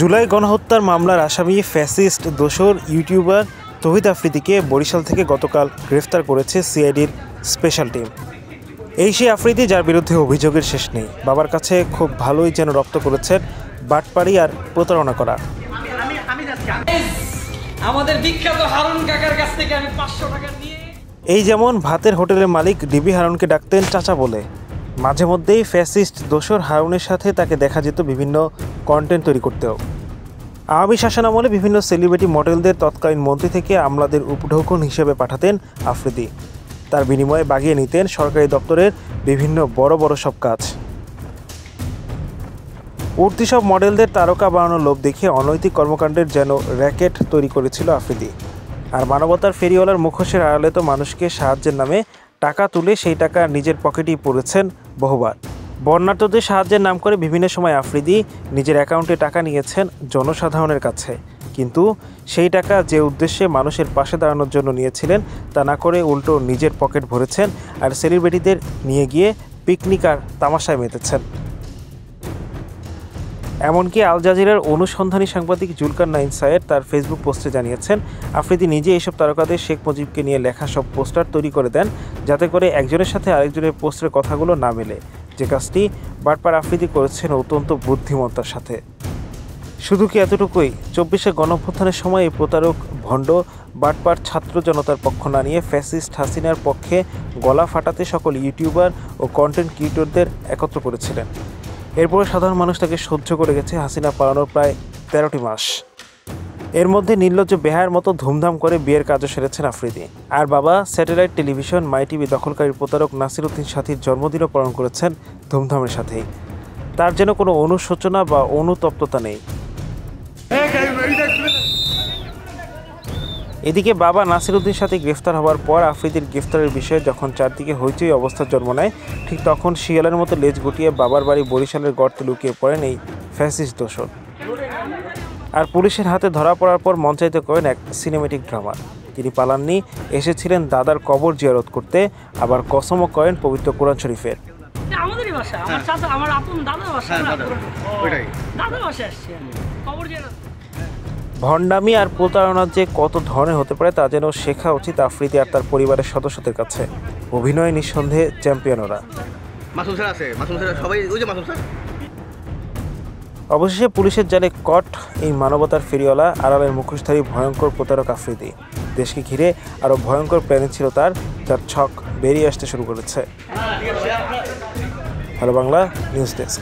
জুলাই গণহত্যার মামলার আসামি ফ্যাসিস্ট দোসর ইউটিউবার তৌহিদ আফ্রিদিকে বরিশাল থেকে গতকাল গ্রেফতার করেছে সিআইডির স্পেশাল টিম। এই সেই আফ্রিদি যার বিরুদ্ধে অভিযোগের শেষ নেই। বাবার কাছে খুব ভালোই যেন রপ্ত করেছেন বাটপাড়ি আর প্রতারণা করা। আমাদের বিখ্যাত হারুন কাকার কাছ থেকে আমি 500 টাকা নিয়ে এই যেমন ভাতের হোটেলের মালিক ডিবি হারুনকে ডাকতেন চাচা বলে। মাঝে মধ্যেই ফ্যাসিস্ট দোসর হারুনের সাথে তাকে দেখা যেত বিভিন্ন কন্টেন্ট তৈরি করতেও। আওয়ামী শাসনামলে বিভিন্ন সেলিব্রিটি মডেলদের তৎকালীন মন্ত্রী থেকে আমলাদের উপঢৌকন হিসেবে পাঠাতেন আফ্রিদি। তার বিনিময়ে বাগিয়ে নিতেন সরকারি দপ্তরের বিভিন্ন বড় বড় সব কাজ। উঠতি সব মডেলদের তারকা বানানোর লোভ দেখে অনৈতিক কর্মকাণ্ডের যেন র্যাকেট তৈরি করেছিল আফ্রিদি। আর মানবতার ফেরিওয়ালার মুখোশের আড়ালে তো মানুষকে সাহায্যের নামে টাকা তুলে সেই টাকা নিজের পকেটেই পড়েছেন বহুবার। বন্যার্তদের সাহায্যের নাম করে বিভিন্ন সময় আফ্রিদি নিজের অ্যাকাউন্টে টাকা নিয়েছেন জনসাধারণের কাছে, কিন্তু সেই টাকা যে উদ্দেশ্যে মানুষের পাশে দাঁড়ানোর জন্য নিয়েছিলেন তা না করে উল্টো নিজের পকেট ভরেছেন আর সেলিব্রিটিদের নিয়ে গিয়ে পিকনিক আর তামাশায় মেতেছেন। এমনকি আল জাজিরার অনুসন্ধানী সাংবাদিক জুলকার নাইন সায়েদ তার ফেসবুক পোস্টে জানিয়েছেন, আফ্রিদি নিজে এইসব তারকাদের শেখ মুজিবকে নিয়ে লেখা সব পোস্টার তৈরি করে দেন যাতে করে একজনের সাথে আরেকজনের পোস্টের কথাগুলো না মেলে, যে কাজটি বাটপার আফ্রিদি করেছেন অত্যন্ত বুদ্ধিমত্তার সাথে। শুধু কি এতটুকুই? 24শে গণঅভ্যুত্থানের সময় এই প্রতারক ভণ্ড বাটপার ছাত্র জনতার পক্ষ না নিয়ে ফ্যাসিস্ট হাসিনার পক্ষে গলা ফাটাতে সকল ইউটিউবার ও কন্টেন্ট ক্রিয়েটরদের একত্র করেছিলেন। এরপরে সাধারণ মানুষ তাকে সহ্য করে গেছে হাসিনা পালানোর প্রায় 13টি মাস। এর মধ্যে নির্লজ্জ বেহায়ের মতো ধুমধাম করে বিয়ের কাজও সেরেছেন আফ্রিদি। আর বাবা স্যাটেলাইট টেলিভিশন মাই টিভি দখলকারী প্রতারক নাসির উদ্দিন সাথীর জন্মদিনও পালন করেছেন ধুমধামের সাথেই। তার যেন কোনো অনুশোচনা বা অনুতপ্ততা নেই। এদিকে বাবা নাসির উদ্দিন সাথী গ্রেফতার হওয়ার পর আফ্রিদির গ্রেফতারের বিষয়ে যখন চারদিকে হইচই অবস্থার জন্ম নেয়, ঠিক তখন শিয়ালের মতো লেজ গুটিয়ে বাবার বাড়ি বরিশালের গর্তে লুকিয়ে পড়েন এই ফ্যাসিস্ট দোসর। আর পুলিশের হাতে ধরা পড়ার পর মঞ্চায়িত করেন এক সিনেমেটিক ড্রামা। তিনি পালাননি, এসেছিলেন দাদার কবর জিয়ারত করতে, আবার কসমও করেন পবিত্র কোরআন শরীফের। আমাদেরই বাসা, আমার চাচা, আমার আপন দাদার বাসা, ওইটাই দাদার বাসা আসছে কবর জিয়ারত। ভণ্ডামি আর প্রতারণা যে কত ধরনের হতে পারে তা যেন শেখা উচিত আফ্রিদি আর তার পরিবারের সদস্যদের কাছে। অভিনয় নিঃসন্দেহে চ্যাম্পিয়ন ওরা। অবশেষে পুলিশের জালে কট এই মানবতার ফেরিওয়ালা আড়ালের মুখোশধারী ভয়ঙ্কর প্রতারক আফ্রিদি। দেশকে ঘিরে আরও ভয়ঙ্কর প্ল্যান ছিল তার, যার ছক বেরিয়ে আসতে শুরু করেছে। Hello Bangla news desk.